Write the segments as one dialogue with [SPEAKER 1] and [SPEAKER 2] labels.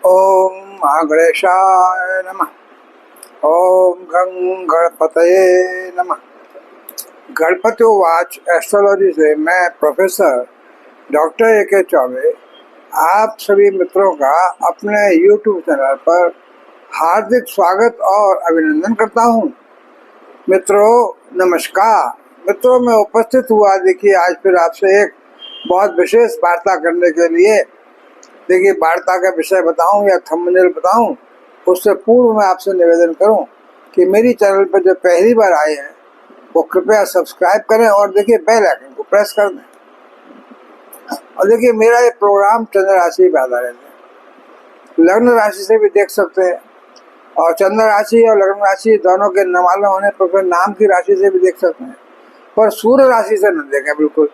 [SPEAKER 1] ओम महागणेशाय नमः। ओम गं गणपतये नमः। गणपति वाच एस्ट्रोलॉजी से मैं प्रोफेसर डॉक्टर ए.के. चौबे आप सभी मित्रों का अपने YouTube चैनल पर हार्दिक स्वागत और अभिनंदन करता हूं। मित्रों नमस्कार। मित्रों मैं उपस्थित हुआ देखिए आज फिर आपसे एक बहुत विशेष वार्ता करने के लिए। देखिए वार्ता का विषय बताऊं या थंबनेल बताऊं उससे पूर्व मैं आपसे निवेदन करूं कि मेरी चैनल पर जो पहली बार आए हैं वो कृपया सब्सक्राइब करें और देखिए बेल आइकन को प्रेस कर दें। और देखिए मेरा ये प्रोग्राम चंद्र राशि पर आधारित है। लग्न राशि से भी देख सकते हैं और चंद्र राशि और लग्न राशि दोनों के न मालूम होने पर फिर नाम की राशि से भी देख सकते हैं, पर सूर्य राशि से न देखें बिल्कुल,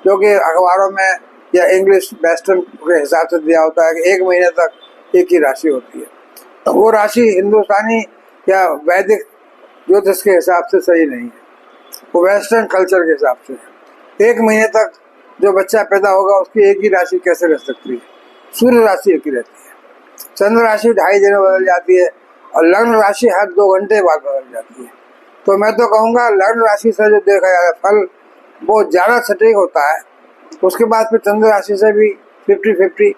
[SPEAKER 1] क्योंकि अखबारों में या इंग्लिश वेस्टर्न के हिसाब से दिया होता है कि एक महीने तक एक ही राशि होती है। तो वो राशि हिंदुस्तानी या वैदिक ज्योतिष के हिसाब से सही नहीं है, वो वेस्टर्न कल्चर के हिसाब से है। एक महीने तक जो बच्चा पैदा होगा उसकी एक ही राशि कैसे रह सकती है? सूर्य राशि एक ही रहती है। चंद्र राशि 2.5 दिन में बदल जाती है और लग्न राशि हर 2 घंटे बाद बदल जाती है। तो मैं तो कहूँगा लग्न राशि से जो देखा जाए फल वो ज़्यादा सटीक होता है। उसके बाद फिर चंद्र राशि से भी 50-50।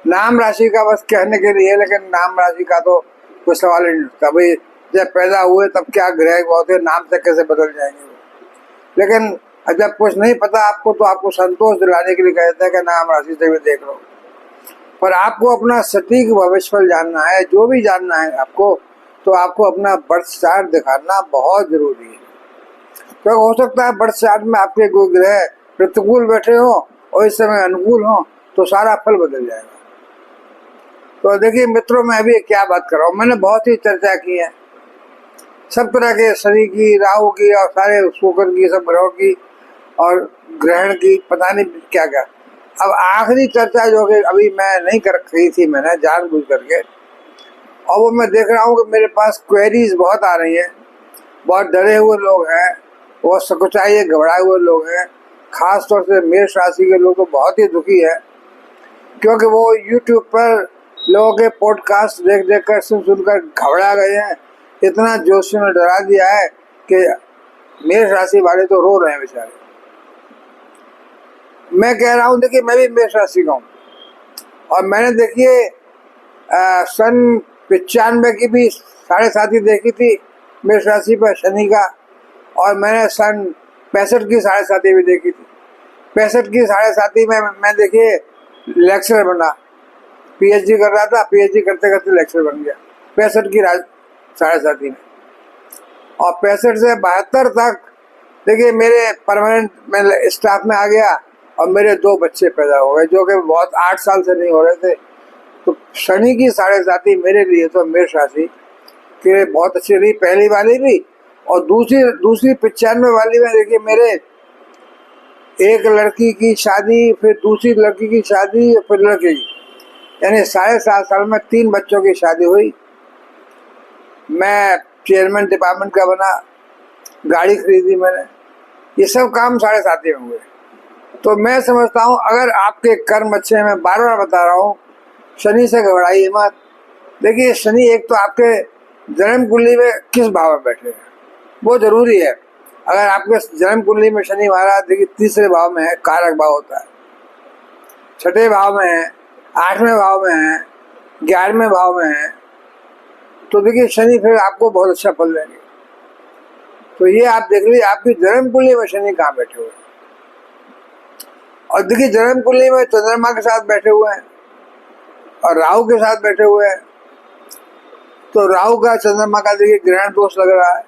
[SPEAKER 1] नाम राशि का बस कहने के लिए, लेकिन नाम राशि का तो कोई सवाल ही नहीं उठता। भाई जब पैदा हुए तब क्या ग्रह बहुत है, नाम से कैसे बदल जाएंगे। लेकिन जब कुछ नहीं पता आपको तो आपको संतोष दिलाने के लिए कहते हैं कि नाम राशि से भी देख लो। पर आपको अपना सटीक भविष्यफल जानना है, जो भी जानना है आपको, तो आपको अपना बर्थ चार्ट दिखाना बहुत जरूरी है। तो हो सकता है बर्थ चार्ट में आपके कोई ग्रह प्रतिकूल बैठे हो और इस समय अनुकूल हो तो सारा फल बदल जाएगा। तो देखिए मित्रों मैं अभी क्या बात कर रहा हूँ, मैंने बहुत ही चर्चा की है सब तरह के शनि की, राहु की और सारे शुक्र की, सब ग्रहों की और ग्रहण की, पता नहीं क्या क्या। अब आखिरी चर्चा जो कि अभी मैं नहीं कर रही थी, मैंने जानबूझ करके, और वो मैं देख रहा हूँ कि मेरे पास क्वेरीज बहुत आ रही हैं। बहुत डरे हुए लोग हैं, बहुत सकुचाए घबराए हुए लोग हैं। खास तौर से मेष राशि के लोग तो बहुत ही दुखी है, क्योंकि वो YouTube पर लोगों के पॉडकास्ट देख देख कर सुनकर घबरा गए हैं। इतना जोशियों ने डरा दिया है कि मेष राशि वाले तो रो रहे हैं बेचारे। मैं कह रहा हूँ देखिए मैं भी मेष राशि का हूँ और मैंने देखिए सन 95 की भी 7.5 देखी थी मेष राशि पर शनि का, और मैंने सन 65 की 7.5 भी देखी थी। 65 की 7.5 में मैं देखिए लेक्चरर बना, PhD कर रहा था, PhD करते करते लेक्चरर बन गया 65 की 7.5 में। और 65 से 72 तक देखिए मेरे परमानेंट मैं स्टाफ में आ गया और मेरे 2 बच्चे पैदा हो गए, जो कि बहुत 8 साल से नहीं हो रहे थे। तो शनि की 7.5 मेरे लिए तो मेष राशि के लिए बहुत अच्छी रही, पहली वाली भी और दूसरी 95 वाली में देखिए मेरे एक लड़की की शादी, फिर दूसरी लड़की की शादी, फिर लड़के की, यानी 7.5 साल में 3 बच्चों की शादी हुई। मैं चेयरमैन डिपार्टमेंट का बना, गाड़ी खरीदी मैंने, ये सब काम 7.5 में हुए। तो मैं समझता हूँ अगर आपके कर्म अच्छे हैं, मैं बार बार बता रहा हूँ, शनि से घबराइए मत। देखिए शनि एक तो आपके जन्म कुंडली में किस भाव में बैठे हैं वो जरूरी है। अगर आपके जन्म कुंडली में शनि महाराज देखिए 3रे भाव में है, कारक भाव होता है, 6ठे भाव में है, 8वें भाव में है, 11वें भाव में है, तो देखिए शनि फिर आपको बहुत अच्छा फल देंगे। तो ये आप देख लीजिए आपकी जन्म कुंडली में शनि कहाँ बैठे हुए हैं। और देखिए जन्म कुंडली में चंद्रमा के साथ बैठे हुए हैं और राहु के साथ बैठे हुए हैं। तो राहु का चंद्रमा का देखिए ग्रहण दोष लग रहा है,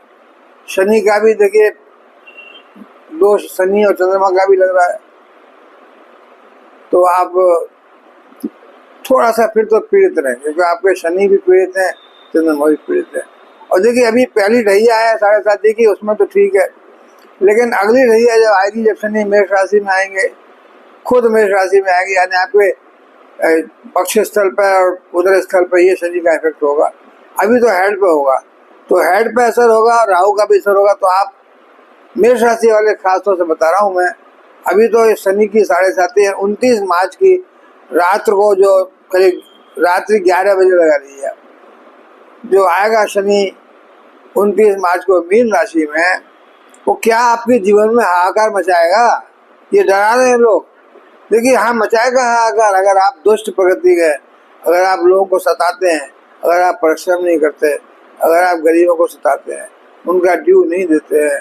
[SPEAKER 1] शनि का भी देखिए दोष, शनि और चंद्रमा का भी लग रहा है। तो आप थोड़ा सा फिर तो पीड़ित रहें, क्योंकि आपके शनि भी पीड़ित हैं, चंद्रमा भी पीड़ित है। और देखिए अभी पहली ढैया है 7.5 की, उसमें तो ठीक है, लेकिन अगली ढैया जब आएगी, जब शनि मेष राशि में आएंगे, खुद मेष राशि में आएंगे, यानी आपके पक्ष स्थल पर और उदर स्थल पर ये शनि का इफेक्ट होगा। अभी तो हेड पे होगा, तो हेड पे असर होगा और राहु का भी असर होगा। तो आप मेष राशि वाले खासतौर से बता रहा हूँ मैं, अभी तो शनि की 7.5 29 मार्च की रात को जो करीब रात्रि 11 बजे लगा लीजिए आप। जो आएगा शनि 29 मार्च को मीन राशि में, वो क्या आपके जीवन में हाहाकार मचाएगा। ये डरा रहे हैं लोग, देखिए हाँ मचाएगा हाहाकार। अगर आप दुष्ट प्रकृति के, अगर आप लोगों को सताते हैं, अगर आप परिश्रम नहीं करते, अगर आप गरीबों को सताते हैं, उनका ड्यू नहीं देते हैं,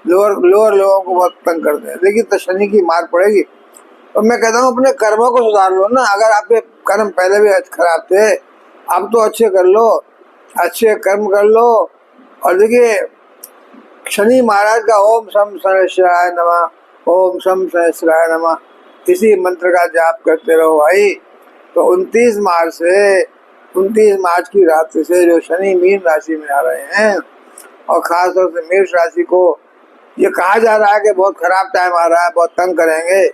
[SPEAKER 1] लोअर लोगों को बहुत तंग करते हैं, देखिए तो शनि की मार पड़ेगी। और मैं कहता हूँ अपने कर्मों को सुधार लो ना। अगर आपके कर्म पहले भी खराब थे, अब तो अच्छे कर लो, अच्छे कर्म कर लो। और देखिए शनि महाराज का ओम शम शनेश्वराय नमः, ओम शम शनेश्वराय नमः, इसी मंत्र का जाप करते रहो भाई। तो 29 मार्च की रात से जो शनि मीन राशि में आ रहे हैं, और खास तौर से मेष राशि को ये कहा जा रहा है कि बहुत खराब टाइम आ रहा है, बहुत तंग करेंगे।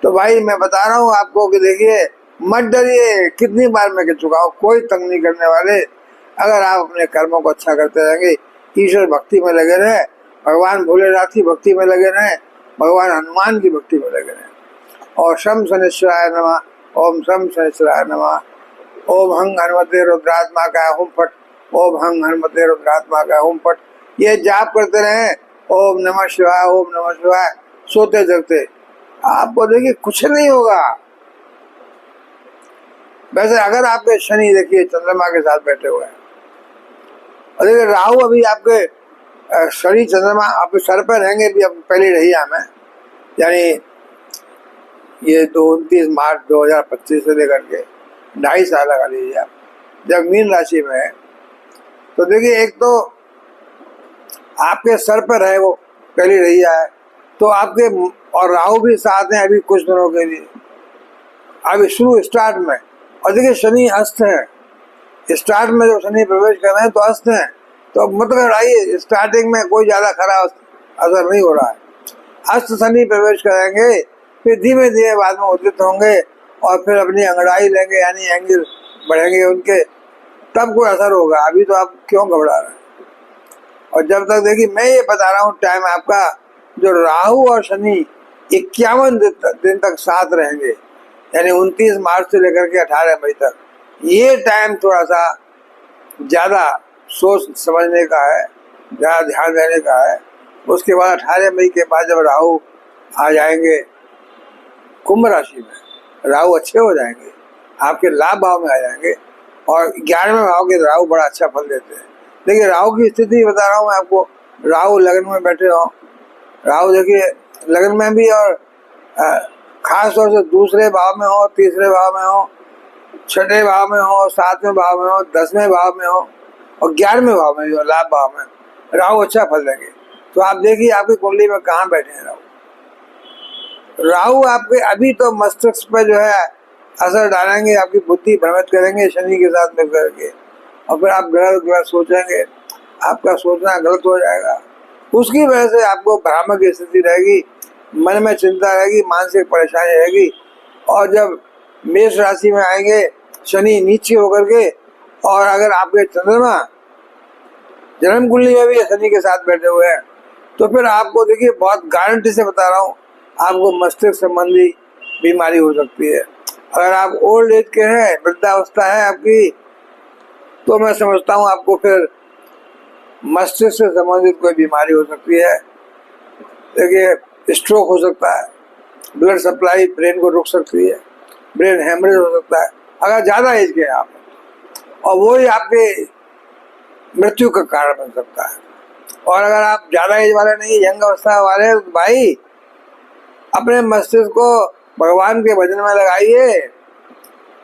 [SPEAKER 1] तो भाई मैं बता रहा हूँ आपको कि देखिए मत डरिए, कितनी बार मैं कह चुका हूँ, कोई तंग नहीं करने वाले। अगर आप अपने कर्मों को अच्छा करते रहेंगे, ईश्वर भक्ति में लगे रहे, भगवान भोलेनाथ की भक्ति में लगे रहे, भगवान हनुमान की भक्ति में लगे रहे। और शम शनेश्वराय नमः, ओम शम शनेश्वराय नमः, ओम हंग हनुमते रुद्रात्मा का हुम फट, ओम हंग हनुमते रुद्रात्मा का हुम फट, ये जाप करते रहे। ओम नमः शिवाय, ओम नमः शिवाय, सोते जगते आपको देखिए कुछ नहीं होगा। वैसे अगर आपके शनि देखिए चंद्रमा के साथ बैठे हुए हैं, और देखिए राहु अभी आपके शनि चंद्रमा आपके सर पर रहेंगे भी, अब पहली रहिया में, यानी ये 29 मार्च 2025 से लेकर के 2.5 साल लगा लीजिए आप, जब मीन राशि में है। तो देखिए एक तो आपके सर पर है वो पहली रहिया है, तो आपके, और राहु भी साथ हैं अभी कुछ दिनों के लिए, अभी शुरू स्टार्ट में। और देखिए शनि अस्त है, स्टार्ट में जब शनि प्रवेश कर रहे हैं तो अस्त है, तो मतलब आइए स्टार्टिंग में कोई ज़्यादा खराब असर नहीं हो रहा है। अस्त शनि प्रवेश करेंगे, फिर धीमे धीमे बाद में उदित होंगे, और फिर अपनी अंगड़ाई लेंगे, यानी एंगल बढ़ेंगे उनके, तब कोई असर होगा। अभी तो आप क्यों घबरा रहे हैं। और जब तक देखिए मैं ये बता रहा हूँ टाइम आपका, जो राहु और शनि 51 दिन तक साथ रहेंगे, यानी 29 मार्च से लेकर के 18 मई तक, ये टाइम थोड़ा सा ज़्यादा सोच समझने का है, ज़्यादा ध्यान देने का है। उसके बाद 18 मई के बाद जब राहु आ जाएंगे कुंभ राशि में, राहु अच्छे हो जाएंगे, आपके लाभ भाव में आ जाएंगे, और 11वें भाव के राहु बड़ा अच्छा फल देते हैं। देखिए राहु की स्थिति बता रहा हूँ मैं आपको, राहु लगन में बैठे हो, राहु देखिए लगन में भी, और खास तौर से दूसरे भाव में हो, तीसरे भाव में हो, छठे भाव में हो, 7वें भाव में हो, 10वें भाव में हो, और 11वें भाव में भी हो, लाभ भाव में राहु अच्छा फल देंगे। तो आप देखिए आपकी कुंडली में कहाँ बैठे हैं राहु। राहु आपके अभी तो मस्तिष्क पर जो है असर डालेंगे, आपकी बुद्धि भ्रमित करेंगे शनि के साथ मिल करके, और फिर आप गलत सोचेंगे, आपका सोचना गलत हो जाएगा। उसकी वजह से आपको भ्रामक स्थिति रहेगी, मन में चिंता रहेगी, मानसिक परेशानी रहेगी। और जब मेष राशि में आएंगे शनि नीचे होकर के, और अगर आपके चंद्रमा जन्म कुंडली में भी शनि के साथ बैठे हुए हैं, तो फिर आपको देखिए बहुत गारंटी से बता रहा हूँ, आपको मस्तिष्क संबंधी बीमारी हो सकती है। अगर आप ओल्ड एज के हैं, वृद्धावस्था है आपकी, तो मैं समझता हूँ आपको फिर मस्तिष्क से संबंधित कोई बीमारी हो सकती है। देखिए स्ट्रोक हो सकता है, ब्लड सप्लाई ब्रेन को रुक सकती है, ब्रेन हेमरेज हो सकता है अगर ज़्यादा एज के हैं आप, और वो ही आपके मृत्यु का कारण बन सकता है। और अगर आप ज़्यादा एज वाले नहीं, यंग अवस्था वाले, तो भाई अपने मस्तिष्क को भगवान के भजन में लगाइए।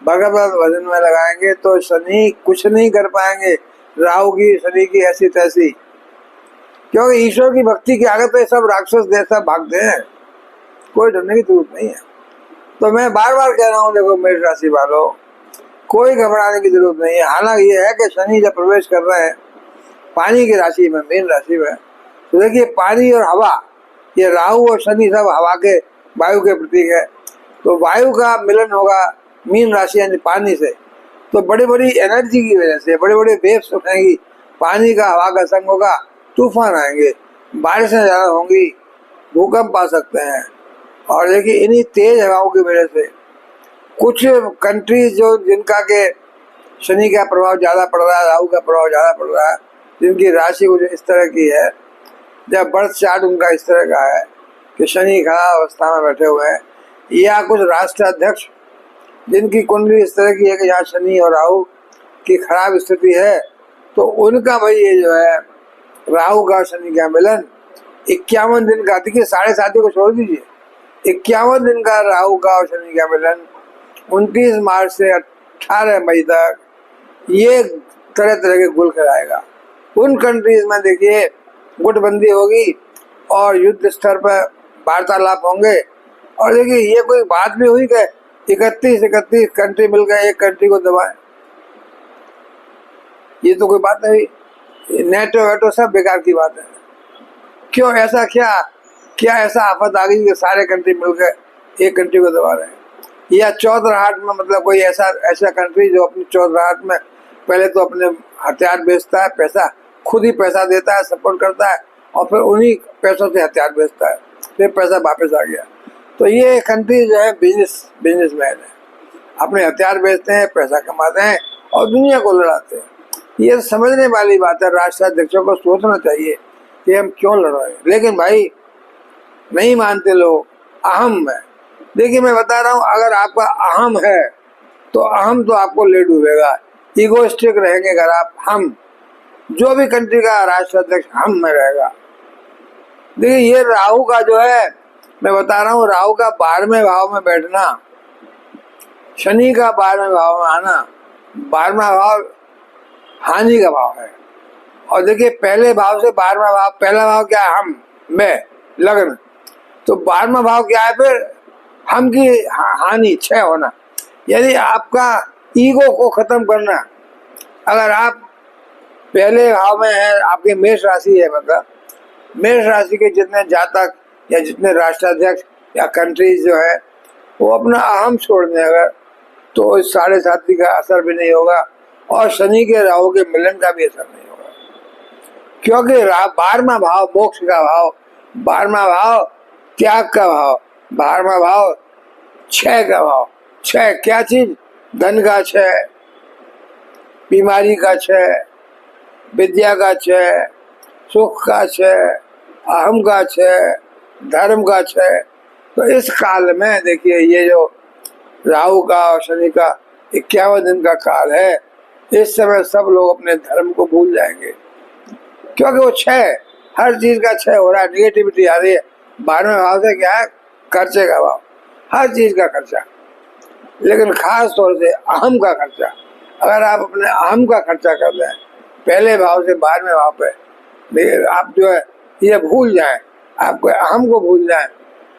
[SPEAKER 1] भगवत भजन में लगाएंगे तो शनि कुछ नहीं कर पाएंगे, राहु की शनि की ऐसी तैसी, क्योंकि ईश्वर की भक्ति के आगे तो सब राक्षस जैसा भागते हैं, कोई डरने की जरूरत नहीं है। तो मैं बार बार कह रहा हूँ, देखो मेष राशि वालों, कोई घबराने की जरूरत नहीं है। हालांकि ये है कि शनि जब प्रवेश कर रहे हैं पानी की राशि में, मीन राशि में, तो देखिए पानी और हवा, ये राहु और शनि सब हवा के, वायु के प्रतीक है। तो वायु का मिलन होगा मीन राशि यानी पानी से, तो बड़ी बड़ी एनर्जी की वजह से बड़ी बड़ी वेव्स उठेंगी, पानी का हवा का संग होगा, तूफान आएंगे, बारिशें ज़्यादा होंगी, भूकंप आ सकते हैं। और देखिए इन्हीं तेज हवाओं की वजह से कुछ कंट्रीज जो जिनका के शनि का प्रभाव ज़्यादा पड़ रहा है, राहु का प्रभाव ज़्यादा पड़ रहा है, जिनकी राशि कुछ इस तरह की है, जब बर्थ चार्ट उनका इस तरह का है कि शनि खराब अवस्था में बैठे हुए हैं, या कुछ राष्ट्राध्यक्ष जिनकी कुंडली इस तरह की है कि यहाँ शनि और राहु की खराब स्थिति है, तो उनका भाई ये जो है राहु का शनि का मिलन 51 दिन का, देखिए 7.5 को छोड़ दीजिए, 51 दिन का राहु का और शनि का मिलन 29 मार्च से 18 मई तक ये तरह तरह के गुल कराएगा। उन कंट्रीज में देखिए गुटबंदी होगी और युद्ध स्तर पर वार्तालाप होंगे। और देखिए ये कोई बात भी हुई कि 31 कंट्री मिल गए एक कंट्री को दबाए, ये तो कोई बात नहीं। नेटो वेटो सब बेकार की बात है। क्यों ऐसा क्या ऐसा आफत आ गई कि सारे कंट्री मिलकर एक कंट्री को दबा रहे हैं? या चौधराहट में, मतलब कोई ऐसा कंट्री जो अपनी चौधराहट में पहले तो अपने हथियार बेचता है, पैसा खुद ही पैसा देता है, सपोर्ट करता है, और फिर उन्हीं पैसों से हथियार बेचता है, फिर पैसा वापस आ गया। तो ये कंट्री जो है बिजनेसमैन है, अपने हथियार बेचते हैं, पैसा कमाते हैं और दुनिया को लड़ाते हैं। ये समझने वाली बात है, राष्ट्राध्यक्षों को सोचना चाहिए कि हम क्यों लड़ रहे हैं। लेकिन भाई नहीं मानते लोग, अहम है। देखिए मैं बता रहा हूँ, अगर आपका अहम है तो अहम तो आपको ले डूबेगा। ईगोइस्टिक रहेंगे अगर आप, हम जो भी कंट्री का राष्ट्राध्यक्ष हम में रहेगा। देखिए ये राहु का जो है, मैं बता रहा हूँ, राहु का 12वें भाव में बैठना, शनि का 12वें भाव में आना, 12वां भाव हानि का भाव है। और देखिए पहले भाव से 12वां भाव, पहला भाव क्या है? हम, मैं, लग्न, तो 12वां भाव क्या है? फिर हम की हानि, क्षय होना, यानी आपका ईगो को खत्म करना। अगर आप पहले भाव में है, आपके मेष राशि है, मतलब मेष राशि के जितने जातक या जितने राष्ट्राध्यक्ष या कंट्रीज जो है वो अपना अहम छोड़ दें अगर, तो इस 7.5 का असर भी नहीं होगा और शनि के राहु के मिलन का भी असर नहीं होगा। क्योंकि 12वां भाव मोक्ष का भाव, 12वां भाव त्याग का भाव, 12वां भाव क्षय का भाव। क्षय क्या चीज? धन का क्षय, बीमारी का क्षय, विद्या का क्षय, सुख का क्षय, अहम का क्षय, धर्म का क्षय। तो इस काल में देखिए ये जो राहु का और शनि का 51 दिन का काल है, इस समय सब लोग अपने धर्म को भूल जाएंगे, क्योंकि वो क्षय, हर चीज का क्षय हो रहा है, निगेटिविटी आ रही है। 12वें भाव से क्या है? खर्चे का भाव, हर चीज का खर्चा, लेकिन खास तौर से अहम का खर्चा। अगर आप अपने अहम का खर्चा कर दें पहले भाव से 12वें भाव पे, आप जो है ये भूल जाएं, आपको अहम को भूल जाएं,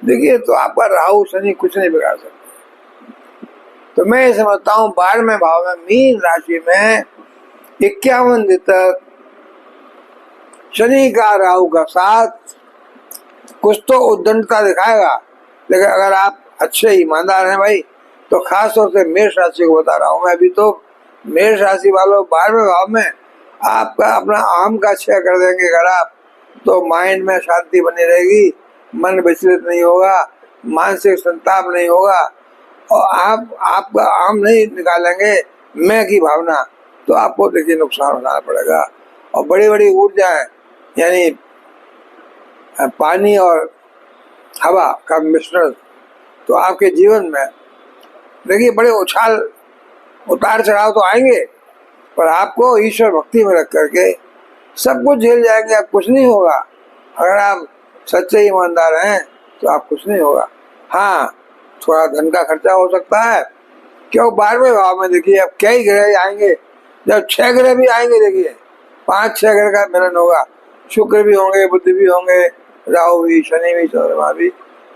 [SPEAKER 1] देखिए तो आपका राहु शनि कुछ नहीं बिगाड़ सकते। तो मैं ये समझता हूँ 12वें भाव में मीन राशि में 51 दिन तक शनि का राहु का साथ कुछ तो उद्दंडता दिखाएगा। लेकिन अगर आप अच्छे ईमानदार हैं भाई, तो खास तौर से मेष राशि को बता रहा हूँ मैं, अभी तो मेष राशि वालों 12वें भाव में आपका अपना अहम का क्षय कर देंगे अगर आप, तो माइंड में शांति बनी रहेगी, मन विचलित नहीं होगा, मानसिक संताप नहीं होगा, और आपका अहम नहीं निकालेंगे मैं की भावना, तो आपको देखिए नुकसान उठाना पड़ेगा। और बड़ी बड़ी ऊर्जाएं, यानी पानी और हवा का मिश्रण, तो आपके जीवन में देखिए बड़े उतार चढ़ाव तो आएंगे, पर आपको ईश्वर भक्ति में रख करके सब कुछ झेल जाएंगे, आप कुछ नहीं होगा। अगर आप सच्चे ईमानदार हैं तो आप कुछ नहीं होगा। हाँ, थोड़ा धन का खर्चा हो सकता है, क्यों 12वें भाव में देखिए अब कई ग्रह आएंगे, जब 6 ग्रह भी आएंगे, देखिए 5-6 ग्रह का मिलन होगा, शुक्र भी होंगे, बुध भी होंगे, राहु भी, शनि भी, चंद्रमा भी,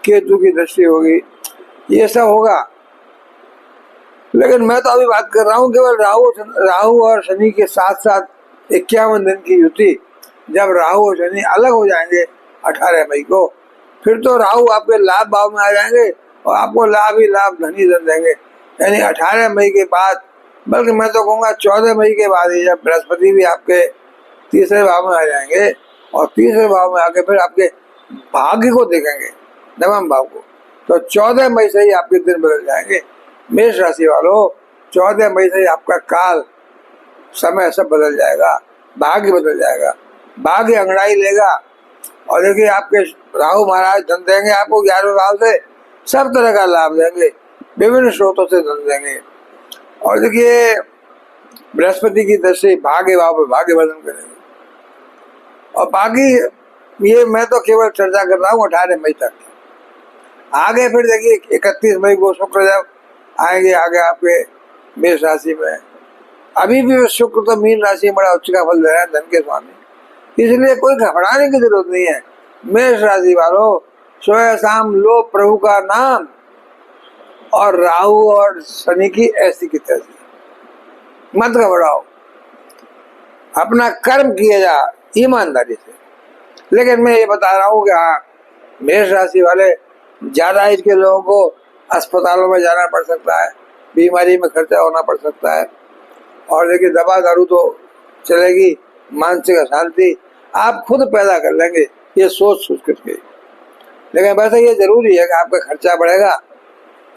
[SPEAKER 1] केतु की दृष्टि होगी, ये सब होगा। लेकिन मैं तो अभी बात कर रहा हूँ केवल राहु और शनि के साथ साथ 51 दिन की युति। जब राहु और शनि अलग हो जाएंगे 18 मई को, फिर तो राहु आपके लाभ भाव में आ जाएंगे और आपको लाभ ही लाभ, धन ही धन देंगे। यानी 18 मई के बाद, बल्कि मैं तो कहूँगा 14 मई के बाद ही, जब बृहस्पति भी आपके तीसरे भाव में आ जाएंगे और तीसरे भाव में आके फिर आपके भाग्य को देखेंगे, नवम भाव को, तो 14 मई से ही आपके दिन बदल जाएंगे। मेष राशि वालों, 14 मई से ही आपका काल समय सब बदल जाएगा, भाग्य बदल जाएगा, भाग्य अंगड़ाई लेगा। और देखिए आपके राहु महाराज धन देंगे आपको 11 भाव से, सब तरह का लाभ देंगे, विभिन्न स्रोतों से धन देंगे। और देखिए बृहस्पति की दृष्टि भाग्य भाव पर भाग्य वर्धन करेंगे। और बाकी ये मैं तो केवल चर्चा कर रहा हूँ 18 मई तक। आगे फिर देखिए 31 मई को शुक्र जब आएंगे आगे आपके मेष राशि में। अभी भी शुक्र तो मीन राशि में बड़ा उच्च का फल दे रहा है, धन के स्वामी, इसलिए कोई घबराने की जरूरत नहीं है। मेष राशि वालों, सोए शाम लो प्रभु का नाम, और राहु और शनि की ऐसी की तैसी, मत घबराओ, अपना कर्म किया जा ईमानदारी से। लेकिन मैं ये बता रहा हूँ कि हाँ, मेष राशि वाले ज्यादा एज के लोगों को अस्पतालों में जाना पड़ सकता है, बीमारी में खर्चा होना पड़ सकता है। और देखिए दवा दारू तो चलेगी, मानसिक अशांति आप खुद पैदा कर लेंगे, ये सोच करके। लेकिन वैसे ये जरूरी है कि आपका खर्चा बढ़ेगा,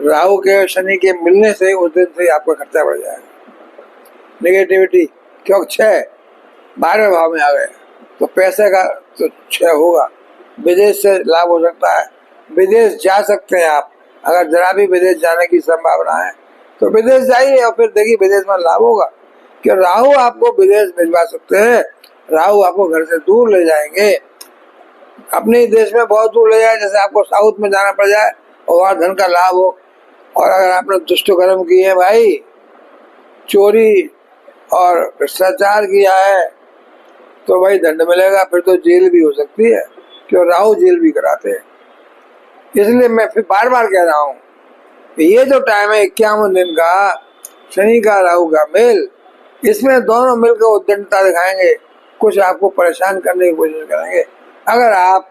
[SPEAKER 1] राहु के शनि के मिलने से उस दिन से आपका खर्चा बढ़ जाएगा। नेगेटिविटी क्योंकि 6 12वें भाव में आ गए तो पैसे का तो 6 होगा। विदेश से लाभ हो सकता है, विदेश जा सकते हैं आप, अगर जरा भी विदेश जाने की संभावना है तो विदेश जाइए और फिर देखिए विदेश में लाभ होगा। कि राहु आपको विदेश भिजवा सकते हैं, राहु आपको घर से दूर ले जाएंगे, अपने देश में बहुत दूर ले जाए, जैसे आपको साउथ में जाना पड़ जाए और वहाँ धन का लाभ हो। और अगर आपने दुष्ट कर्म किए भाई, चोरी और भ्रष्टाचार किया है, तो भाई दंड मिलेगा, फिर तो जेल भी हो सकती है, क्यों राहु जेल भी कराते हैं। इसलिए मैं फिर बार बार कह रहा हूँ कि ये जो टाइम है 51 दिन का, शनि का राहु का मेल, इसमें दोनों मिलकर उद्दंडता दिखाएंगे, कुछ आपको परेशान करने की कोशिश करेंगे। अगर आप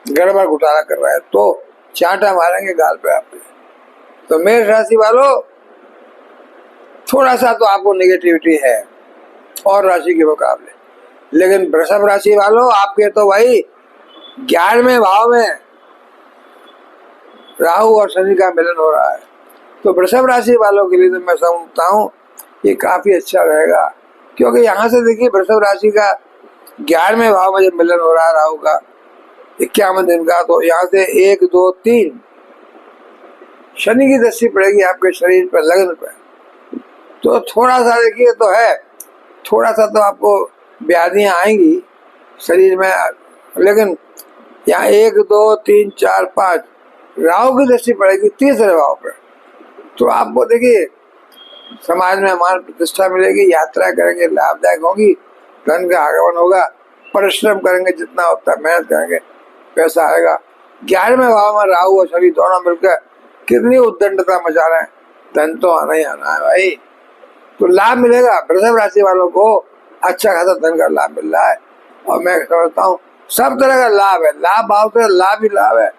[SPEAKER 1] गड़बड़ घोटाला कर रहे हैं तो चांटा मारेंगे गाल पे आपके। तो मेष राशि वालों, थोड़ा सा तो आपको नेगेटिविटी है और राशि के मुकाबले, लेकिन वृषभ राशि वालों आपके तो भाई 11वें भाव में राहु और शनि का मिलन हो रहा है। तो वृषभ राशि वालों के लिए तो मैं समझता हूँ ये काफी अच्छा रहेगा, क्योंकि यहाँ से देखिए वृषभ राशि का 11वें भाव में जब मिलन हो रहा है राहु का 51 दिन का, तो यहाँ से 1 2 3 शनि की दृष्टि पड़ेगी आपके शरीर पर, लगन पर। तो थोड़ा सा देखिए तो है, थोड़ा सा तो आपको व्याधियां आएंगी शरीर में, लेकिन यहाँ 1 2 3 4 5 राहु की दृष्टि पड़ेगी 3रे भाव पर। तो आपको देखिए समाज में मान प्रतिष्ठा मिलेगी, यात्रा करेंगे लाभदायक होगी, धन का आगमन होगा, परिश्रम करेंगे जितना उतना मेहनत करेंगे पैसा आएगा। 11वें भाव में राहु और शनि दोनों मिलकर कितनी उद्दंडता मचा रहे हैं, धन तो आना ही आना है भाई। तो लाभ मिलेगा, वृषभ राशि वालों को अच्छा खासा धन का लाभ मिल रहा है। और मैं समझता हूँ सब तरह का लाभ है, लाभ भाव से लाभ ही लाभ है,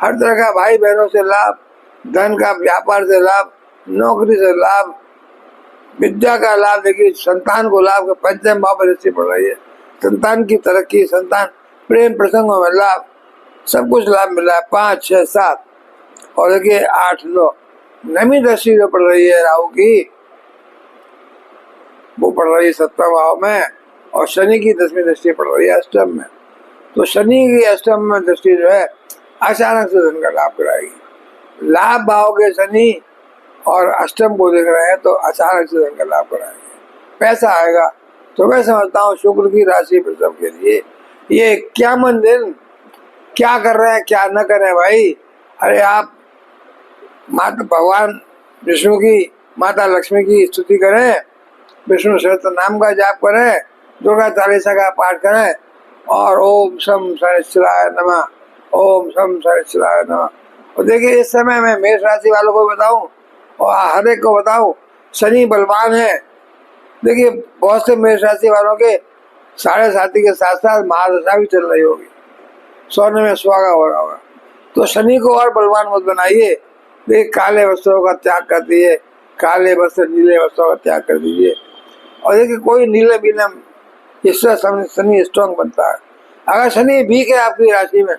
[SPEAKER 1] हर तरह का भाई बहनों से लाभ, धन का व्यापार से लाभ, नौकरी से लाभ, विद्या का लाभ, देखिए संतान को लाभ, पंचम भाव पर दृष्टि पड़ रही है, संतान की तरक्की, संतान प्रेम प्रसंगों में लाभ, सब कुछ लाभ मिल रहा है। 5 6 7 और देखिए 8 9 नवी दृष्टि जो पड़ रही है राहु की, वो पड़ रही है 7वें भाव में, और शनि की 10वीं दृष्टि पड़ रही है अष्टम में। तो शनि की अष्टम में दृष्टि जो है अचानक से धन का लाभ कराएगी। लाभ भाव के शनि और अष्टम को देख रहे हैं तो अचानक से धन का लाभ कराएंगे, पैसा आएगा। तो मैं समझता हूँ शुक्र की राशि वृषभ के लिए ये 51 दिन क्या कर रहे हैं क्या न कर रहे हैं भाई। अरे आप माता भगवान विष्णु की, माता लक्ष्मी की स्तुति करें, विष्णु सहस्त्र नाम का जाप करें, दुर्गा चालीसा का पाठ करें, और ओम शम शनिश्चराय नमः, ओम शम शनिश्चराय नमः। और देखिए इस समय मैं मेष राशि वालों को बताऊं और हर एक को बताऊं, शनि बलवान है। देखिए बहुत से मेष राशि वालों के 7.5 के साथ साथ महादशा भी चल रही होगी, सोने में सुहागा हो रहा होगा। तो शनि को और बलवान मत बनाइए। देखिए काले वस्त्रों का त्याग कर दीजिए, काले वस्त्र नीले वस्त्रों का त्याग कर दीजिए। और देखिए कोई नीले बीलम, इससे शनि स्ट्रॉन्ग बनता है। अगर शनि वीक है आपकी राशि में,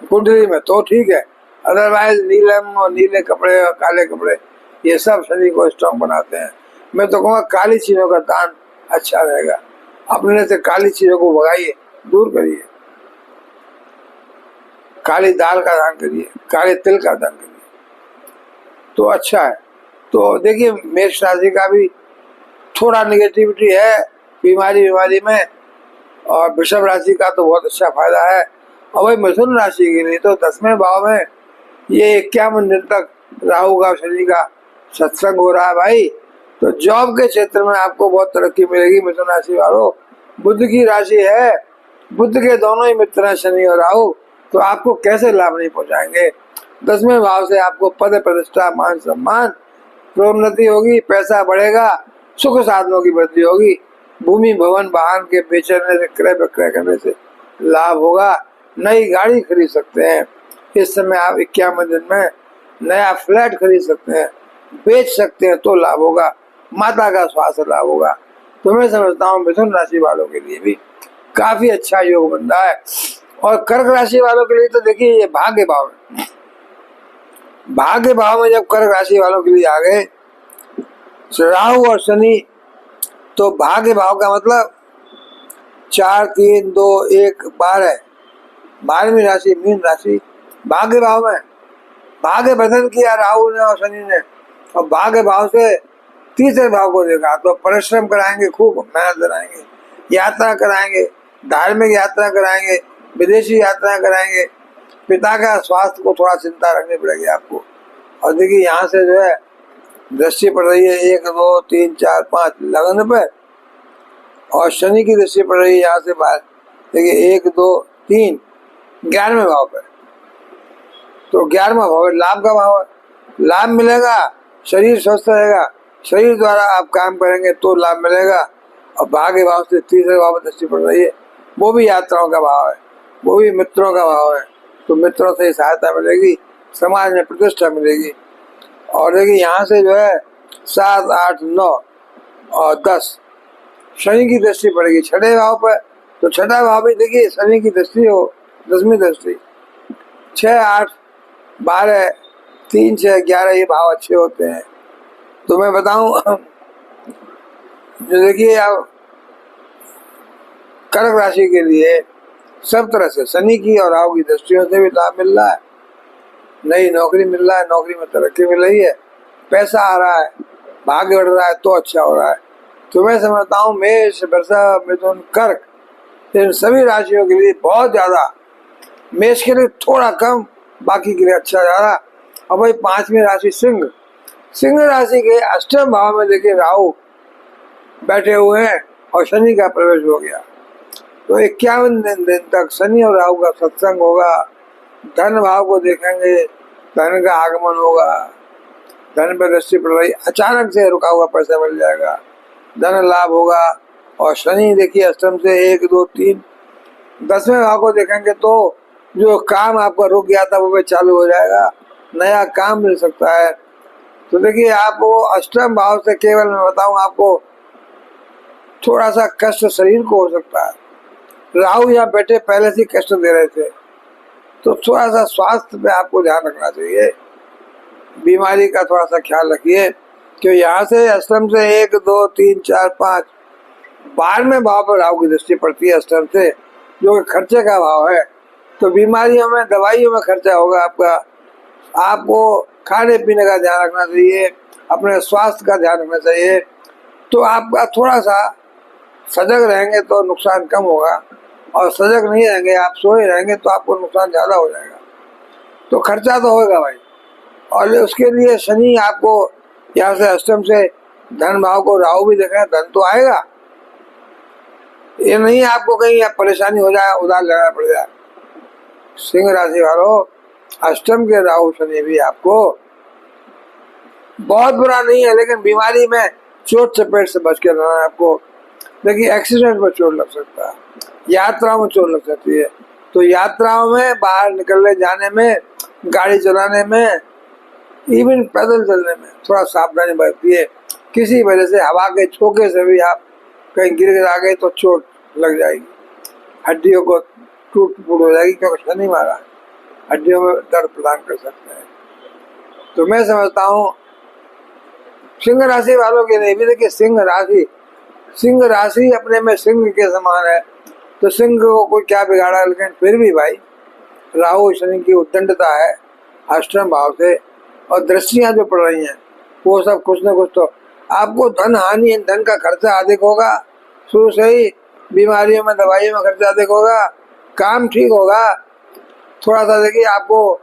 [SPEAKER 1] कुंडली में, तो ठीक है, अदरवाइज नीलम और नीले कपड़े और काले कपड़े ये सब शनि को स्ट्रॉन्ग बनाते हैं। मैं तो कहूँगा काली चीज़ों का दान अच्छा रहेगा। अपने से काली चीज़ों को भगाइए, दूर करिए। काली दाल का दान करिए, काले तिल का दान करिए, तो अच्छा है। तो देखिए मेष राशि का भी थोड़ा निगेटिविटी है बीमारी में, और वृषभ राशि का तो बहुत अच्छा फायदा है। और वही मिथुन राशि के लिए तो 10वें भाव में ये 51 दिन तक राहु का शनि का सत्संग हो रहा है भाई। तो जॉब के क्षेत्र में आपको बहुत तरक्की मिलेगी मिथुन राशि वालों। बुध की राशि है, बुध के दोनों ही मित्र हैं शनि और राहु, तो आपको कैसे लाभ नहीं पहुंचाएंगे। 10वें भाव से आपको पद प्रतिष्ठा मान सम्मान प्रोन्नति होगी, पैसा बढ़ेगा, सुख साधनों की वृद्धि होगी, भूमि भवन वाहन के बेचने से क्रय विक्रय करने से लाभ होगा, नई गाड़ी खरीद सकते हैं। इस समय आप 51 दिन में नया फ्लैट खरीद सकते हैं, बेच सकते हैं तो लाभ होगा, माता का स्वास्थ्य लाभ होगा। तो मैं समझता हूँ मिथुन राशि वालों के लिए भी काफी अच्छा योग बन रहा है। और कर्क राशि वालों के लिए तो देखिए ये भाग्य भाव है। भाग्य भाव में जब कर्क राशि वालों के लिए आ गए राहु और शनि, तो भाग्य भाव का मतलब 4, 3, 2, 1, 12, 12वीं राशि मीन राशि भाग्य भाव में भाग्य बदन किया राहु ने और शनि ने, और भाग्य भाव से तीसरे भाव को देखा। तो परिश्रम कराएंगे, खूब मेहनत कराएंगे, यात्रा कराएंगे, धार्मिक यात्रा कराएंगे, विदेशी यात्रा कराएंगे। पिता का स्वास्थ्य को थोड़ा चिंता रखनी पड़ेगी आपको। और देखिए यहाँ से जो है दृष्टि पड़ रही है 1, 2, 3, 4, 5 लगन पे, और शनि की दृष्टि पड़ रही है यहाँ से बाहर। देखिए 1, 2, 3 11वें भाव पे, तो 11वां भाव लाभ का भाव है, लाभ मिलेगा, शरीर स्वस्थ रहेगा, शरीर द्वारा आप काम करेंगे तो लाभ मिलेगा। और भाग्य भाव से तीसरे भाव में दृष्टि पड़ रही है, वो भी यात्राओं का भाव है, वो भी मित्रों का भाव है, तो मित्रों से सहायता मिलेगी, समाज में प्रतिष्ठा मिलेगी। और देखिए यहाँ से जो है 7, 8, 9 और 10 शनि की दृष्टि पड़ेगी 6ठे भाव पर। तो 6ठा भाव भी देखिए शनि की दृष्टि हो, 10वीं दृष्टि। 6, 8, 12, 3, 6, 11 ये भाव अच्छे होते हैं। तो मैं बताऊं जो देखिए आप कर्क राशि के लिए सब तरह से शनि की और राहु की दृष्टियों से भी लाभ मिल रहा है, नई नौकरी मिल रहा है, नौकरी में तरक्की मिल रही है, पैसा आ रहा है, भाग्य बढ़ रहा है, तो अच्छा हो रहा है। तो मैं समझता हूँ मेष, वृषभ, मिथुन, कर्क इन सभी राशियों के लिए बहुत ज्यादा, मेष के लिए थोड़ा कम, बाकी के लिए अच्छा ज्यादा। और भाई 5वीं राशि सिंह, सिंह राशि के 8वें भाव में देखिए राहु बैठे हुए हैं और शनि का प्रवेश हो गया। तो 51 दिन तक शनि और राहु का सत्संग होगा, धन भाव को देखेंगे, धन का आगमन होगा, धन पर दृष्टि पड़ रही, अचानक से रुका हुआ पैसा मिल जाएगा, धन लाभ होगा। और शनि देखिए अष्टम से 1, 2, 3 10वें भाव को देखेंगे तो जो काम आपका रुक गया था वो भी चालू हो जाएगा, नया काम मिल सकता है। तो देखिए आपको अष्टम भाव से केवल मैं बताऊं आपको थोड़ा सा कष्ट शरीर को हो सकता है। राहु यहाँ बैठे पहले से कष्ट दे रहे थे, तो थोड़ा सा स्वास्थ्य पे आपको ध्यान रखना चाहिए, बीमारी का थोड़ा सा ख्याल रखिए। क्यों यहाँ से अष्टम से 1, 2, 3, 4, 5 12वें भाव पर राहु की दृष्टि पड़ती है अष्टम से, जो कि खर्चे का भाव है। तो बीमारियों में, दवाइयों में खर्चा होगा आपका। आपको खाने पीने का ध्यान रखना चाहिए, अपने स्वास्थ्य का ध्यान रखना चाहिए। तो आपका थोड़ा सा सजग रहेंगे तो नुकसान कम होगा, और सजग नहीं रहेंगे, आप सोए रहेंगे तो आपको नुकसान ज़्यादा हो जाएगा। तो खर्चा तो होगा भाई। और उसके लिए शनि आपको यहाँ से अष्टम से धन भाव को राहु भी देख रहे हैं, धन तो आएगा, ये नहीं आपको कहीं परेशानी हो जाए, उधार लेना पड़ जाए। सिंह राशि वालों अष्टम के राहु शनि भी आपको बहुत बुरा नहीं है, लेकिन बीमारी में चोट चपेट से बच के रहना है आपको। देखिए एक्सीडेंट में चोट लग सकता है, यात्राओं में चोट लग सकती है। तो यात्राओं में, बाहर निकलने जाने में, गाड़ी चलाने में, इवन पैदल चलने में थोड़ा सावधानी बरतिए। किसी वजह से हवा के झोंके से भी आप कहीं गिर गिरा गए तो चोट लग जाएगी, हड्डियों को टूट फूट हो जाएगी, क्योंकि शनि मारा है, हड्डियों में दर्द प्रदान कर सकते हैं। तो मैं समझता हूँ सिंह राशि वालों के लिए भी देखिए, सिंह राशि अपने में सिंह के समान है, तो सिंह को कोई क्या बिगाड़ा, लेकिन फिर भी भाई राहु शनि की उद्दंडता है अष्टम भाव से, और दृष्टियां जो पड़ रही हैं वो सब कुछ न कुछ, तो आपको धन हानि, धन का खर्चा अधिक होगा, शुरू से ही बीमारियों में, दवाइयों में खर्चा अधिक होगा, काम ठीक होगा, थोड़ा सा देखिए आपको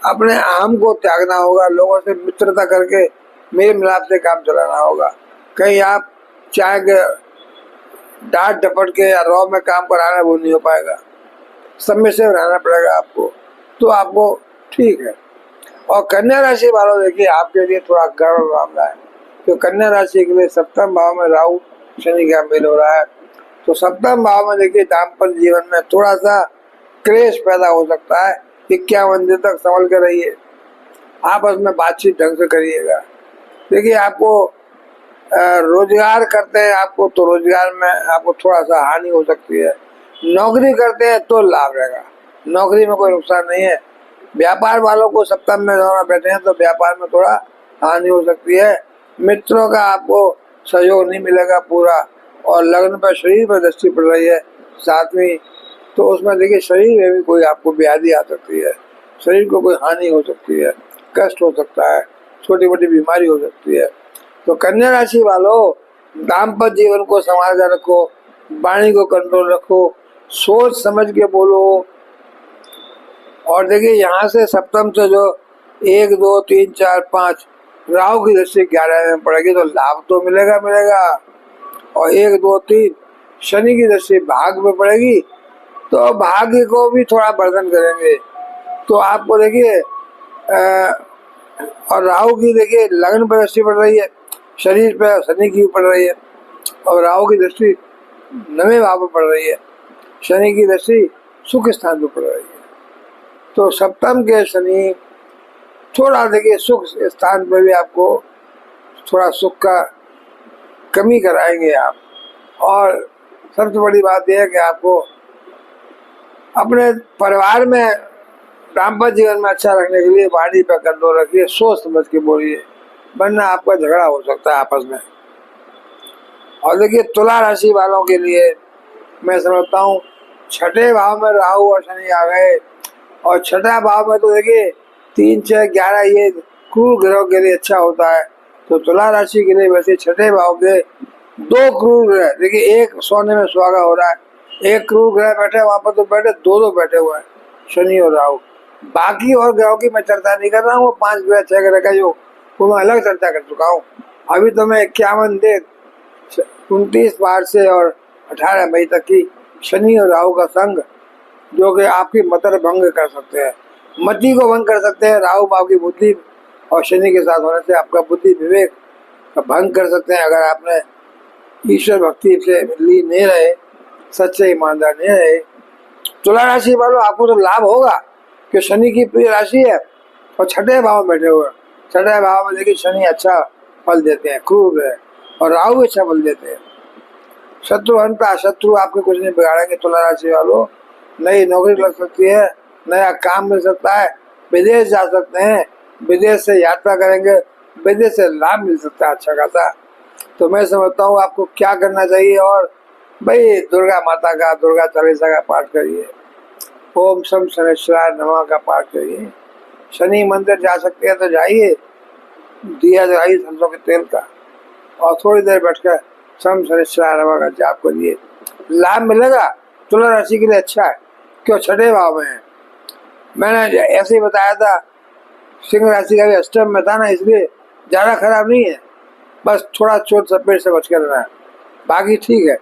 [SPEAKER 1] अपने अहम को त्यागना होगा, लोगों से मित्रता करके मेल मिलाप से काम चलाना होगा। कहीं आप चाहे के डांट डपट के या रॉ में काम कराना, वो नहीं हो पाएगा, समय से रहना पड़ेगा आपको, तो आपको ठीक है। और कन्या राशि वालों देखिए, आपके लिए थोड़ा गड़बड़ मामला है, तो कन्या राशि के लिए सप्तम भाव में राहु शनि का मेल हो रहा है, तो सप्तम भाव में देखिए दाम्पत्य जीवन में थोड़ा सा क्लेश पैदा हो सकता है। 51 दिन तक संभल कर रहिए, आपस में बातचीत ढंग से करिएगा। देखिए आपको रोजगार करते हैं आपको, तो रोजगार में आपको थोड़ा सा हानि हो सकती है, नौकरी करते हैं तो लाभ रहेगा, नौकरी में कोई नुकसान नहीं है। व्यापार वालों को सप्तम में दोनों बैठे हैं, तो व्यापार में थोड़ा हानि हो सकती है, मित्रों का आपको सहयोग नहीं मिलेगा पूरा, और लग्न पर शरीर पर दृष्टि पड़ रही है सातवीं, तो उसमें देखिए शरीर में भी कोई आपको व्याधि आ सकती है, शरीर को कोई हानि हो सकती है, कष्ट हो सकता है, छोटी मोटी बीमारी हो सकती है। तो कन्या राशि वालों, दाम्पत्य जीवन को संभाल कर रखो, वाणी को कंट्रोल रखो, सोच समझ के बोलो। और देखिए यहाँ से सप्तम से जो 1 2 3 4 5 राहु की दृष्टि 11 में पड़ेगी, तो लाभ तो मिलेगा, और 1 2 3 शनि की दृष्टि भाग में पड़ेगी, तो भाग्य को भी थोड़ा वर्धन करेंगे। तो आपको देखिए और राहु की देखिए लग्न पर दृष्टि पड़ रही है, शरीर पर शनि की पड़ रही है, और राहु की दृष्टि 9वें भाव पर पड़ रही है, शनि की दृष्टि सुख स्थान पर पड़ रही है। तो सप्तम के शनि थोड़ा देखिए सुख स्थान पर भी आपको थोड़ा सुख का कमी कराएंगे आप। और सबसे बड़ी बात यह है कि आपको अपने परिवार में दाम्पत्य जीवन में अच्छा रखने के लिए वाणी पर कंट्रोल रखिए, सोच समझ के बोलिए, वरना आपका झगड़ा हो सकता है आपस में। और देखिए तुला राशि वालों के लिए मैं समझता हूँ, छठे भाव में राहु और शनि आ गए, और छठा भाव में तो देखिए 3 6 11 ये क्रूर ग्रहों के लिए अच्छा होता है। तो तुला राशि के लिए वैसे छठे भाव के 2 क्रूर ग्रह, देखिए एक सोने में सुहागा हो रहा है, एक क्रूर ग्रह बैठे वहां पर, तो बैठे 2 बैठे हुए हैं, शनि और राहु। बाकी और ग्रहों की मैं चर्चा नहीं कर रहा हूँ, वो 5 ग्रह 6 ग्रह का जो वो मैं अलग चर्चा कर चुका हूँ। अभी तो मैं 51 दिन 29 मार्च से और 18 मई तक की शनि और राहु का संग, जो कि आपकी मतर भंग कर सकते हैं, मति को भंग कर सकते हैं। राहु आपकी बुद्धि और शनि के साथ होने से आपका बुद्धि विवेक का भंग कर सकते हैं। अगर आपने ईश्वर भक्ति से लीन नहीं रहे, सच्चे ईमानदार नहीं रहे। तुला राशि वालों, आपको तो लाभ होगा कि शनि की प्रिय राशि है और छठे भाव में बैठे हुए, छठे भाव में देखिए शनि अच्छा फल देते हैं, क्रूर है, और राहु अच्छा फल देते हैं। शत्रु हंता, शत्रु आपके कुछ नहीं बिगाड़ेंगे। तुला राशि वालों, नई नौकरी लग सकती है, नया काम मिल सकता है, विदेश जा सकते हैं, विदेश से यात्रा करेंगे, विदेश से लाभ मिल सकता है अच्छा खासा। तो मैं समझता हूँ आपको क्या करना चाहिए, और भाई दुर्गा माता का, दुर्गा चालीसा का पाठ करिए, ओम शम शनेश्वराय नमः का पाठ करिए, शनि मंदिर जा सकते हैं तो जाइए, दिया जलाइए सरसों के तेल का, और थोड़ी देर बैठकर शम शनेश्वराय नमः का जाप करिए, लाभ मिलेगा। तुला राशि के लिए अच्छा है, क्यों छठे भाव में है। मैंने ऐसे ही बताया था, सिंह राशि का भी अष्टम में था ना, इसलिए ज़्यादा खराब नहीं है, बस थोड़ा चोट सपेट से बच कर रहना है, बाकी ठीक है।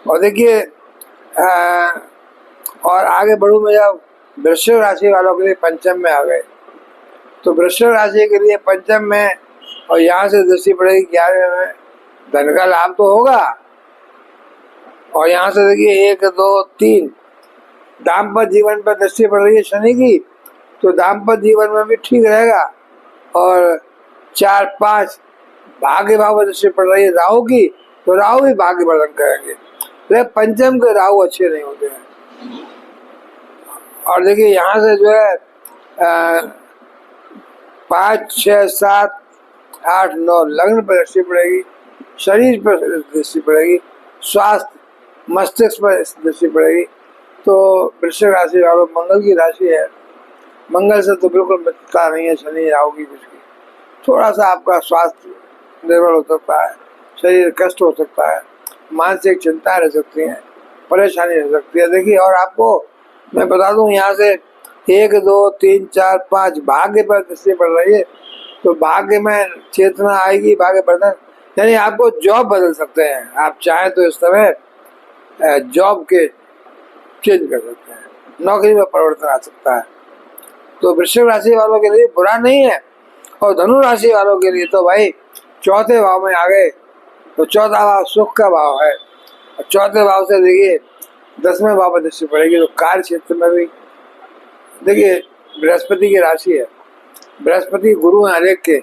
[SPEAKER 1] और देखिए और आगे बढ़ूँ मैं, जब वृश्चिक राशि वालों के लिए पंचम में आ गए, तो वृश्चिक राशि के लिए पंचम में, और यहाँ से दृष्टि पड़ेगी 11वें में, धन का लाभ तो होगा। और यहाँ से देखिए 1 2 3 दाम्पत्य जीवन पर दृष्टि पड़ रही है शनि की, तो दाम्पत्य जीवन में भी ठीक रहेगा। और 4 5 भाग्य भाव पर दृष्टि पड़ रही है राहु की, तो राहु भी भाग्य वर्धन करेंगे, लेकिन पंचम के राहु अच्छे नहीं होते हैं। और देखिए यहाँ से जो है 5 6 7 8 9 लग्न पर दृष्टि पड़ेगी, शरीर पर दृष्टि पड़ेगी, स्वास्थ्य मस्तिष्क पर दृष्टि पड़ेगी। तो वृश्चिक राशि वालों, मंगल की राशि है, मंगल से तो बिल्कुल मित्रता नहीं है शनि राहु की कुछ की। थोड़ा सा आपका स्वास्थ्य निर्भर हो सकता है, शरीर कष्ट हो सकता है, मानसिक चिंता रह सकती है, परेशानी रह सकती है। देखिए, और आपको मैं बता दूं, यहाँ से 1 2 3 4 5 भाग्य पर दृष्टि पड़ रही है। तो भाग्य में चेतना आएगी, भाग्य वर्धन, यानी आपको जॉब बदल सकते हैं। आप चाहें तो इस समय जॉब के चेंज कर सकते हैं, नौकरी में परिवर्तन आ सकता है। तो वृश्चिक राशि वालों के लिए बुरा नहीं है। और धनु राशि वालों के लिए तो भाई चौथे भाव में आ गए, तो चौथा भाव सुख का भाव है। और चौथे भाव से देखिए 10वें भाव पर दृष्टि पड़ेगी, तो कार्य क्षेत्र में भी देखिए बृहस्पति की राशि है, बृहस्पति गुरु है हरेक के।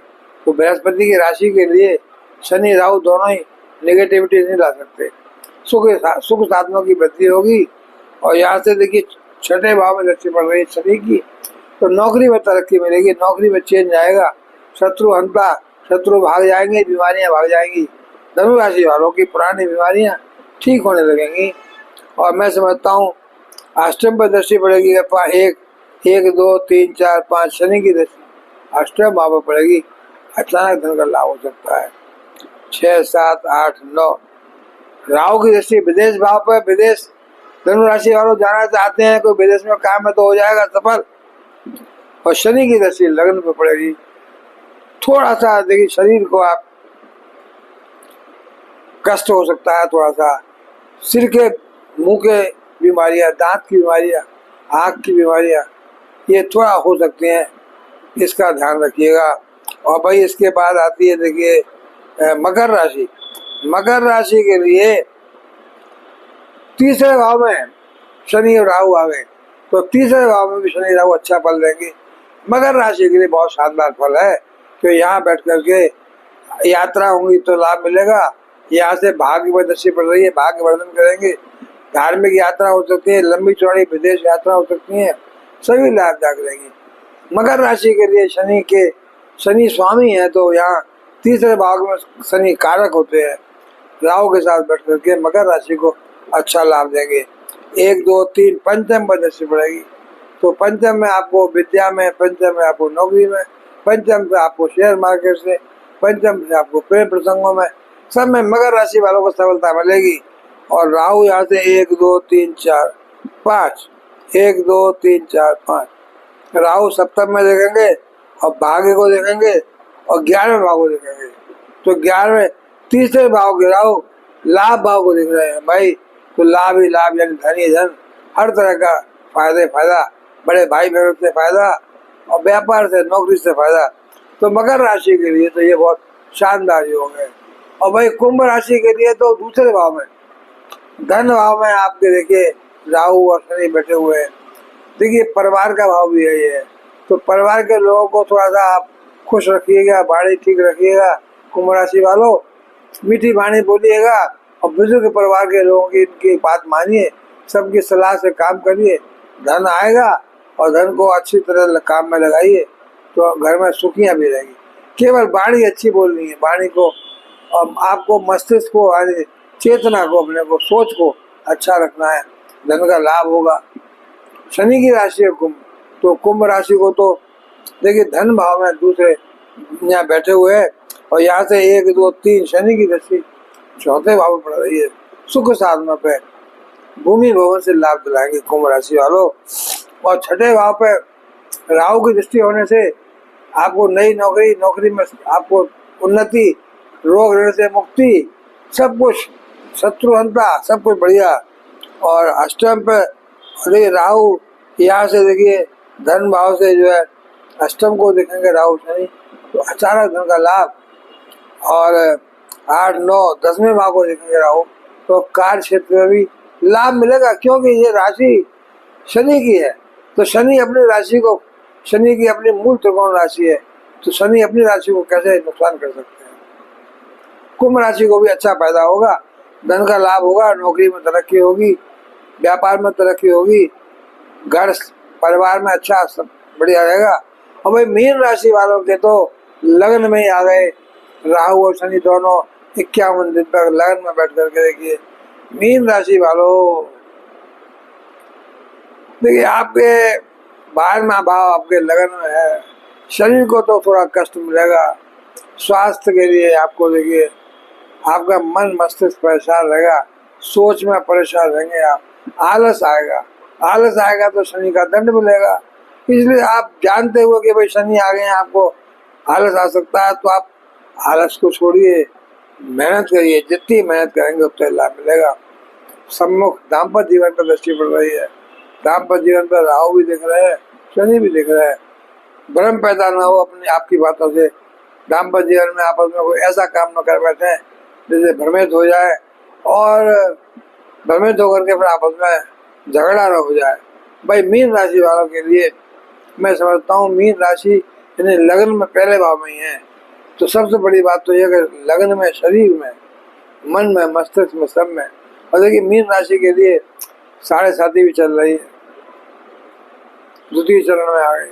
[SPEAKER 1] तो बृहस्पति की राशि के लिए शनि राहु दोनों ही नेगेटिविटी नहीं ला सकते। सुख साधनों की वृद्धि होगी। और यहाँ से देखिए 6ठे भाव में दृष्टि पड़ रही है शनि की, तो नौकरी में तरक्की मिलेगी, नौकरी में चेंज आएगा, शत्रु हंता, शत्रु भाग जाएंगे, बीमारियां भाग जाएंगी। धनु राशि वालों की पुरानी बीमारियां ठीक होने लगेंगी। और मैं समझता हूँ अष्टम पर दृष्टि पड़ेगी, 1 2 3 4 5 शनि की दृष्टि अष्टम भाव पर पड़ेगी, अचानक धन का लाभ हो सकता है। 6 7 8 9 राहु की दृष्टि विदेश भाव पर, विदेश धनु राशि वालों जाना चाहते हैं, कोई विदेश में काम है तो हो जाएगा सफल। और शनि की दृष्टि लग्न पे पड़ेगी। थोड़ा सा देखिए शरीर को आप कष्ट हो सकता है, थोड़ा सा सिर के मुंह के बीमारियां, दांत की बीमारियां, आँख की बीमारियां, ये थोड़ा हो सकती हैं, इसका ध्यान रखिएगा। और भाई इसके बाद आती है देखिए मकर राशि। मकर राशि के लिए तीसरे भाव में शनि और राहु आ गए, तो तीसरे भाव में भी शनि राहु अच्छा फल देंगे। मकर राशि के लिए बहुत शानदार फल है, तो यहाँ बैठ करके यात्रा होंगी तो लाभ मिलेगा। यहाँ से भाग्य में दृष्टि पड़ रही है, भाग्य वर्धन करेंगे, धार्मिक यात्रा हो सकती है, लंबी चौड़ी विदेश यात्रा हो सकती है, सभी लाभदायक रहेगी। मकर राशि के लिए शनि स्वामी है, तो यहाँ तीसरे भाग में शनि कारक होते हैं, राहु के साथ बैठ करके मकर राशि को अच्छा लाभ देंगे। 1 2 3 पंचम पर दृष्टि पड़ेगी, तो पंचम में आपको विद्या में, पंचम में आपको नौकरी में, पंचम से आपको शेयर मार्केट से, पंचम से आपको प्रेम प्रसंगों में, सब में मकर राशि वालों को सफलता मिलेगी। और राहु यहाँ से 1 2 3 4 5 1 2 3 4 5 राहु सप्तम में देखेंगे और भाग्य को देखेंगे और 11वें भाव को देखेंगे। तो 11वें तीसरे भाव के राहु लाभ भाव को देख रहे हैं भाई, तो लाभ ही लाभ, यानी धन ही धन, हर तरह का फायदा, बड़े भाई बहनों से फायदा और व्यापार से, नौकरी से फायदा। तो मकर राशि के लिए तो ये बहुत शानदार योग है। और भाई कुंभ राशि के लिए तो दूसरे भाव में, धन भाव में आपके देखिए राहु और शनि बैठे हुए हैं। देखिए परिवार का भाव भी है ये, तो परिवार के लोगों को थोड़ा सा आप खुश रखिएगा, वाणी ठीक रखिएगा। कुंभ राशि वालों मीठी वाणी बोलिएगा और बुजुर्ग परिवार के लोगों की इनकी बात मानिए, सबकी सलाह से काम करिए, धन आएगा और धन को अच्छी तरह काम में लगाइए, तो घर में सुखियां भी रहेगी। केवल वाणी अच्छी बोलनी है, वाणी को और आपको मस्तिष्क को, यानी चेतना को, अपने को, सोच को अच्छा रखना है, धन का लाभ होगा। शनि की राशि है कुंभ, तो कुंभ राशि को तो देखिए धन भाव में दूसरे यहाँ बैठे हुए हैं और यहाँ से 1 2 3 शनि की दृष्टि चौथे भाव में पड़ रही है। सुख साधनों पे, भूमि भवन से लाभ दिलाएंगे कुंभ राशि वालों। और 6ठे भाव पे राहु की दृष्टि होने से आपको नई नौकरी में आपको उन्नति, रोग ऋण से मुक्ति, सब कुछ, शत्रुहंता, सब कुछ बढ़िया। और अष्टम पे देखिए राहु, यहाँ से देखिए धन भाव से जो है अष्टम को देखेंगे राहु शनि, तो अचानक धन का लाभ। और 8 9 10वें भाव को देखेंगे राहु, तो कार्य क्षेत्र में भी लाभ मिलेगा, क्योंकि ये राशि शनि की है। तो शनि अपनी राशि को, शनि की अपनी मूल त्रिकोण राशि है, तो शनि अपनी राशि को कैसे नुकसान कर सकते हैं। कुंभ राशि को भी अच्छा फायदा होगा, धन का लाभ होगा, नौकरी में तरक्की होगी, व्यापार में तरक्की होगी, घर परिवार में अच्छा सब बढ़िया रहेगा। और भाई मीन राशि वालों के तो लगन में ही आ गए, राहु और शनि दोनों 51 दिन तक लगन में बैठ करके देखिए। मीन राशि वालों, देखिए आपके 12वां भाव आपके लगन में है। शरीर को तो थोड़ा कष्ट मिलेगा, स्वास्थ्य के लिए आपको देखिए आपका मन मस्तिष्क परेशान रहेगा, सोच में परेशान रहेंगे आप, आलस आएगा। आलस आएगा तो शनि का दंड मिलेगा। इसलिए आप जानते हुए कि भाई शनि आ गए हैं, आपको आलस आ सकता है, तो आप आलस को छोड़िए, मेहनत करिए। जितनी मेहनत करेंगे उतना लाभ मिलेगा। सम्मुख दाम्पत्य जीवन पर दृष्टि पड़ रही है। दाम्पत्य जीवन पर राहु भी दिख रहे हैं, शनि भी दिख रहे हैं। भ्रम पैदा ना हो अपनी आपकी बातों से। दाम्पत्य जीवन में आपस में कोई ऐसा काम न कर बैठे जिससे भ्रमित हो जाए और भ्रमित होकर के फिर आपस में झगड़ा न हो जाए। भाई मीन राशि वालों के लिए मैं समझता हूँ, मीन राशि यानी लगन में पहले भाव में ही है, तो सबसे बड़ी बात तो यह कि लगन में, शरीर में, मन में, मस्तिष्क में, सब में। और देखिए मीन राशि के लिए 7.5 भी चल रही है, द्वितीय चरण में आ गई,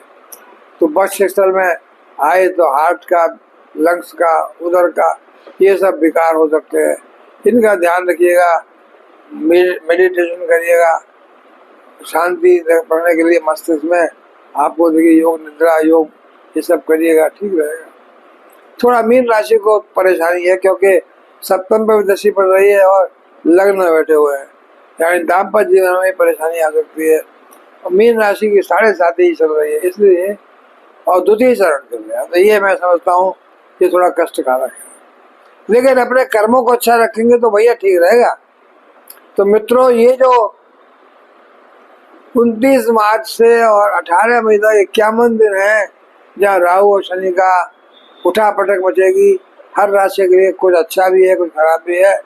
[SPEAKER 1] तो बक्ष स्थल में आए तो हार्ट का, लंग्स का, उदर का, ये सब विकार हो सकते हैं। इनका ध्यान रखिएगा, मेडिटेशन करिएगा, शांति पढ़ने के लिए मस्तिष्क में आपको देखिए योग, निद्रा योग, ये सब करिएगा, ठीक रहेगा। थोड़ा मीन राशि को परेशानी है क्योंकि सप्तम पर दृष्टि पड़ रही है और लग्न में बैठे हुए हैं, यानी दाम्पत्य जीवन में परेशानी आ सकती है। और मीन राशि की 7.5 ही चल रही है इसलिए, और द्वितीय चरण चल रहा है, तो ये मैं समझता हूँ ये थोड़ा कष्टकारक है। लेकिन अपने कर्मों को अच्छा रखेंगे तो भैया ठीक रहेगा। तो मित्रों, ये जो 29 मार्च से और 18 मई तक 51 दिन है जहाँ राहु और शनि का उठा पटक मचेगी। हर राशि के लिए कुछ अच्छा भी है, कुछ खराब भी है।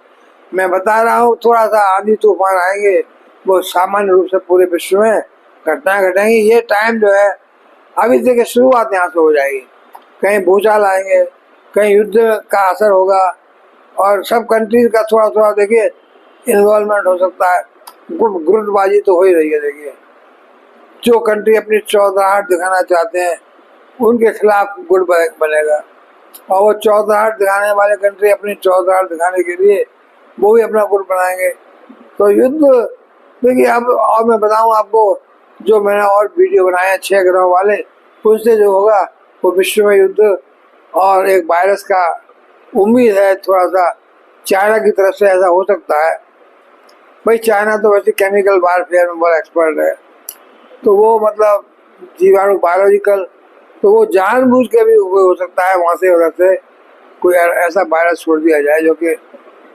[SPEAKER 1] मैं बता रहा हूँ, थोड़ा सा आंधी तूफान आएंगे, वो सामान्य रूप से पूरे विश्व में घटनाएं घटेंगी। ये टाइम जो है अभी से शुरुआत यहाँ से हो जाएगी। कहीं भूचाल आएंगे, कहीं युद्ध का असर होगा, और सब कंट्रीज का थोड़ा थोड़ा देखिए इन्वॉल्वमेंट हो सकता है। गुटबाजी तो हो ही रही है। देखिए जो कंट्री अपनी चौधराहट दिखाना चाहते हैं उनके खिलाफ गुट बनेगा, और वो चौधराहट दिखाने वाले कंट्री अपनी चौधराहट दिखाने के लिए वो भी अपना गुट बनाएंगे। तो युद्ध देखिए अब, और मैं बताऊं आपको, जो मैंने और वीडियो बनाए हैं 6 ग्रहों वाले, उनसे जो होगा वो विश्व में युद्ध और एक वायरस का उम्मीद है। थोड़ा सा चाइना की तरफ से ऐसा हो सकता है। भाई चाइना तो वैसे केमिकल वारफेयर में बड़ा एक्सपर्ट है, तो वो मतलब जीवाणु, बायोलॉजिकल, तो वो जानबूझ के भी हो सकता है वहाँ से उधर से कोई ऐसा वायरस छोड़ दिया जाए जो कि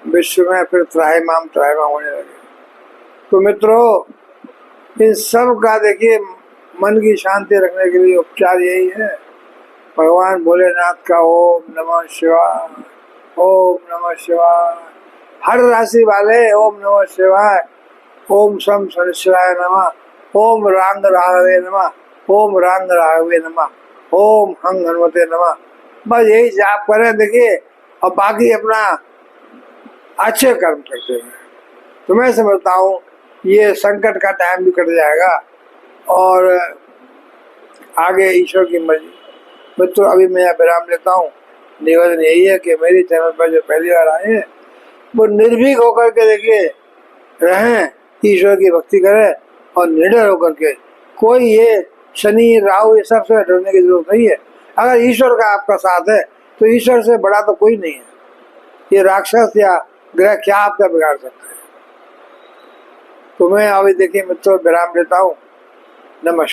[SPEAKER 1] विश्व में फिर त्राहिमाम होने लगे। तो मित्रों, इन सब का देखिए मन की शांति रखने के लिए उपचार यही है, भगवान भोलेनाथ का ओम नमः शिवाय, ओम नमः शिवाय। हर राशि वाले ओम नमः शिवाय, ओम शम शनिश्चराय नमः, ओम रांग राघवे नमः, ओम रांग राघवे नमः, ओम हंग हनुमते नमः। बस यही जाप करें देखिए, और बाकी अपना अच्छे कर्म करते हैं। तो मैं समझता हूँ ये संकट का टाइम भी कट जाएगा और आगे ईश्वर की मर्जी। मित्रों, अभी मैं विराम लेता हूँ। निवेदन यही है कि मेरी चैनल पर जो पहली बार आए हैं वो निर्भीक होकर के देखिए रहें, ईश्वर की भक्ति करें और निडर होकर के। कोई ये शनि राहु ये सब से डरने की जरूरत नहीं है। अगर ईश्वर का आपका साथ है तो ईश्वर से बड़ा तो कोई नहीं है। ये राक्षस या ग्रह क्या आपका बिगाड़ सकते हैं। तो मैं अभी देखिए मित्रों विराम लेता हूँ। नमस्कार।